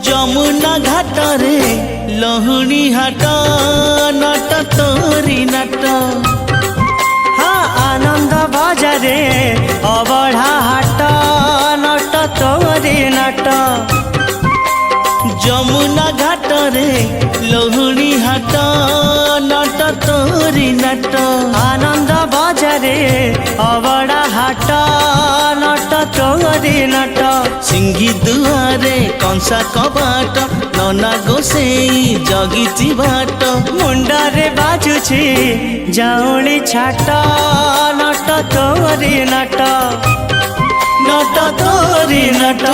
যমুনা ঘাটরে লহুণী হাট নট তোরি নাট। হ্যাঁ আনন্দ বাজারে অবঢ়া হাট নট তোরি নাট। যমুনা ঘাটরে লহুণী হাট নট তোরি নাট। আনন্দ বাজারে অবঢ়া হাট নট তোরি নাট। সিংহি দুয়ারে কଂସା କବାଟ ନନା ଗୋସେଇ ଜଗିଛି ବାଟ। ମୁଣ୍ଡରେ ବାଜୁଛି ଜାଉଳି ଛାଟ ନଟ ତୋରି ନାଟ। ନଟ ତୋରି ନାଟ।